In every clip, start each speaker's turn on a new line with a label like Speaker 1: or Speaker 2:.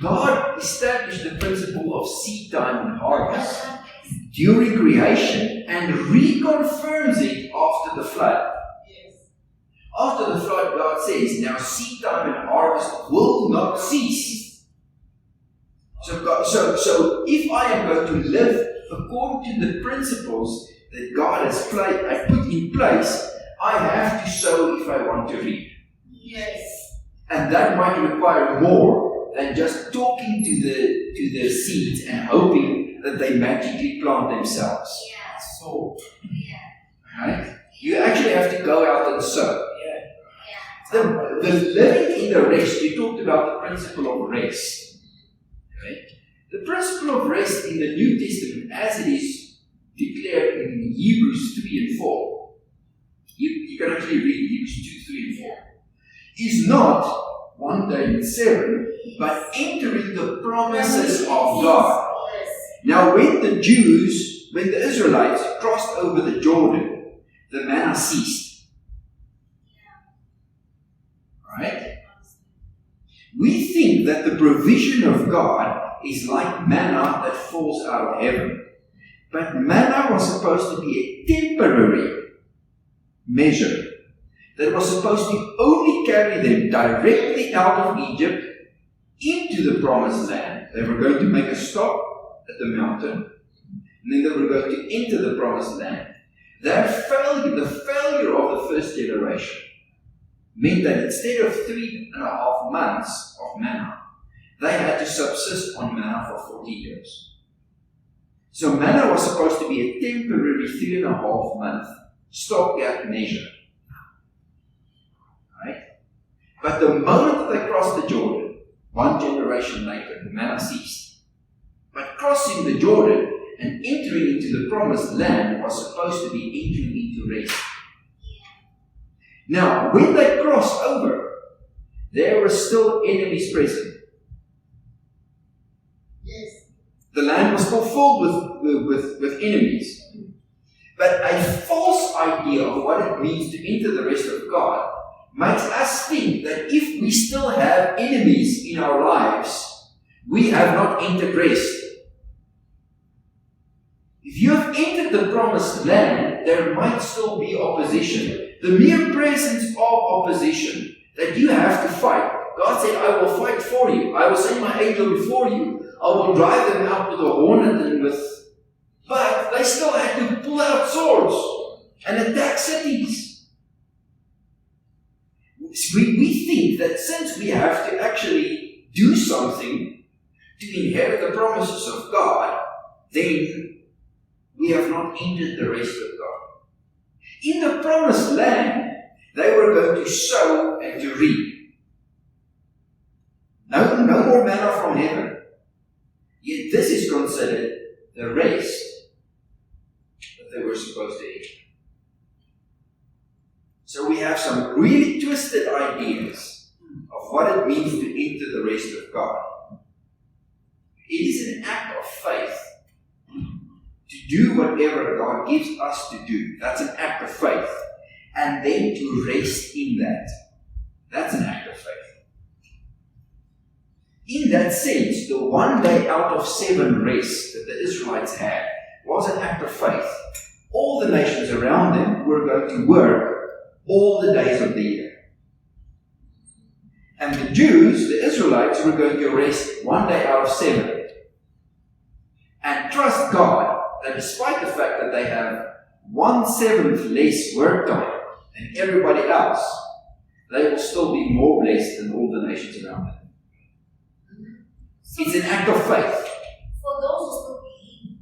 Speaker 1: God established the principle of seed time and harvest during creation and reconfirms it after the flood. After the flood, God says, now seed time and harvest will not cease. So if I am going to live according to the principles that God has put in place, I have to sow if I want to reap.
Speaker 2: Yes.
Speaker 1: And that might require more than just talking to the seeds and hoping that they magically plant themselves.
Speaker 2: Yeah.
Speaker 1: So,
Speaker 2: Yeah.
Speaker 1: right? You actually have to go out and sow.
Speaker 2: Yeah.
Speaker 1: The living in the rest, you talked about the principle of rest. Okay? The principle of rest in the New Testament, as it is declared in Hebrews 3 and 4, you can actually read Hebrews 2, 3 and 4, is not one day in 7, but entering the promises of God. Now, when the Israelites crossed over the Jordan, the manna ceased. Right? We think that the provision of God is like manna that falls out of heaven. But manna was supposed to be a temporary measure that was supposed to only carry them directly out of Egypt into the promised land. They were going to make a stop at the mountain, and then they were going to enter the promised land. The failure of the first generation meant that instead of 3.5 months of manna, they had to subsist on manna for 40 years. So manna was supposed to be a temporary 3.5 month stopgap measure. Right? But the moment that they crossed the Jordan, one generation later, the manna ceased. But crossing the Jordan and entering into the promised land was supposed to be entering into rest. Now, when they crossed over, there were still enemies present.
Speaker 2: Yes.
Speaker 1: The land was still filled with enemies. But a false idea of what it means to enter the rest of God makes us think that if we still have enemies in our lives, we have not entered rest. If you have entered the promised land, there might still be opposition. The mere presence of opposition that you have to fight. God said, I will fight for you. I will send my angel before you. I will drive them out with a hornet and with... But they still had to pull out swords and attack cities. We think that since we have to actually do something to inherit the promises of God, then we have not entered the rest of God. In the promised land, they were going to sow and to reap. No more manna from heaven. Yet this is considered the rest that they were supposed to enter. So we have some really twisted ideas of what it means to enter the rest of God. It is an act of faith to do whatever God gives us to do. That's an act of faith. And then to rest in that. That's an act of faith. In that sense, the 1 day out of 7 rest that the Israelites had was an act of faith. All the nations around them were going to work all the days of the year. And the Jews, the Israelites, were going to rest 1 day out of 7. And trust God that despite the fact that they have 1/7 less work time than everybody else, they will still be more blessed than all the nations around them. It's an act of faith.
Speaker 2: For those who still believe,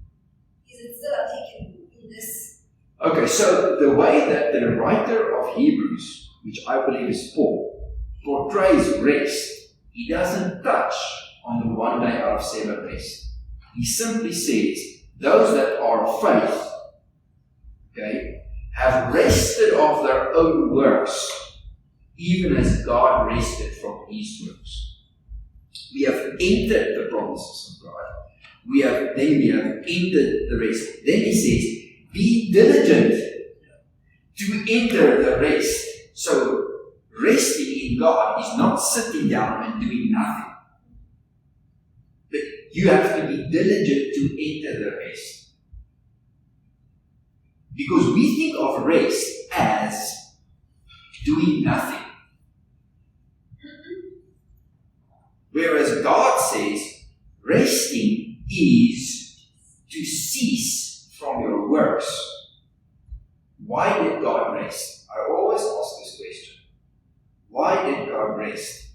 Speaker 2: is it still applicable in this?
Speaker 1: Okay, so the way that the writer of Hebrews, which I believe is Paul, portrays rest, he doesn't touch on the 1 day out of 7 rest. He simply says, those that are faith, okay, have rested of their own works, even as God rested from his works. We have entered the promises of God. We have entered the rest. Then he says, be diligent to enter the rest. So resting in God is not sitting down and doing nothing. you have to be diligent to enter the rest. Because we think of rest as doing nothing. Whereas God says, resting is to cease from your works. Why did God rest? I always ask this question. Why did God rest?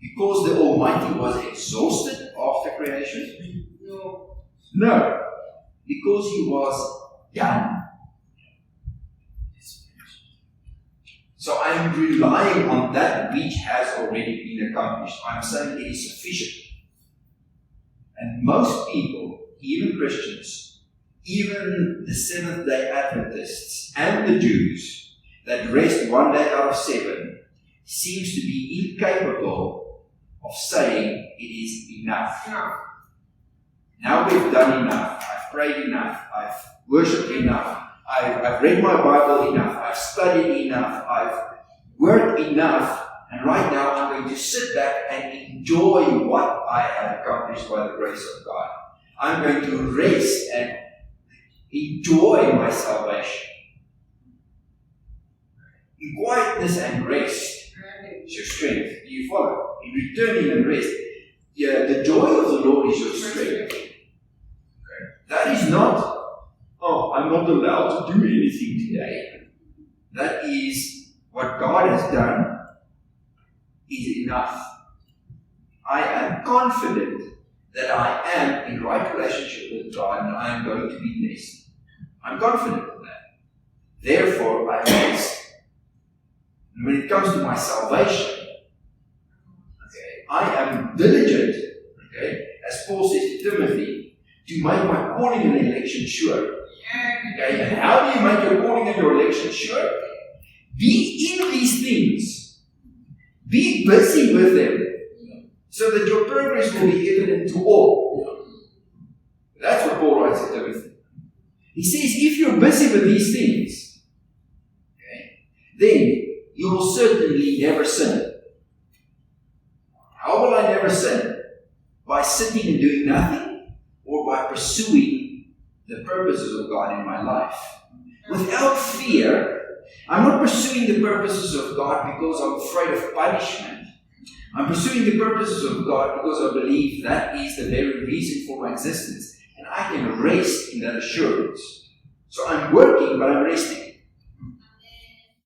Speaker 1: Because the Almighty was exhausted after creation? No. Because He was done. So I am relying on that which has already been accomplished. I'm saying it is sufficient. And most people, even Christians, even the Seventh-day Adventists and the Jews that rest one day out of 7, seems to be incapable of saying it is enough. Now we've done enough. I've prayed enough. I've worshipped enough. I've read my Bible enough. I've studied enough. I've worked enough. And right now I'm going to sit back and enjoy what I have accomplished by the grace of God. I'm going to rest and enjoy my salvation. In quietness and rest is your strength. Do you follow? In returning and rest, the joy of the Lord is your strength. Okay. That is not, I'm not allowed to do anything today. That is what God has done is enough. I am confident that I am in right relationship with God and I am going to be blessed. I'm confident of that. Therefore, I rest. And when it comes to my salvation, I am diligent, as Paul says to Timothy, to make my calling and election sure. Okay, and how do you make your calling and your election sure? Be in these things. Be busy with them, so that your progress will be evident to all. That's what Paul writes to Timothy. He says, if you're busy with these things, then you will certainly never sin. How will I never sin? By sitting and doing nothing, or by pursuing the purposes of God in my life. Without fear, I'm not pursuing the purposes of God because I'm afraid of punishment. I'm pursuing the purposes of God because I believe that is the very reason for my existence. And I can rest in that assurance. So I'm working, but I'm resting.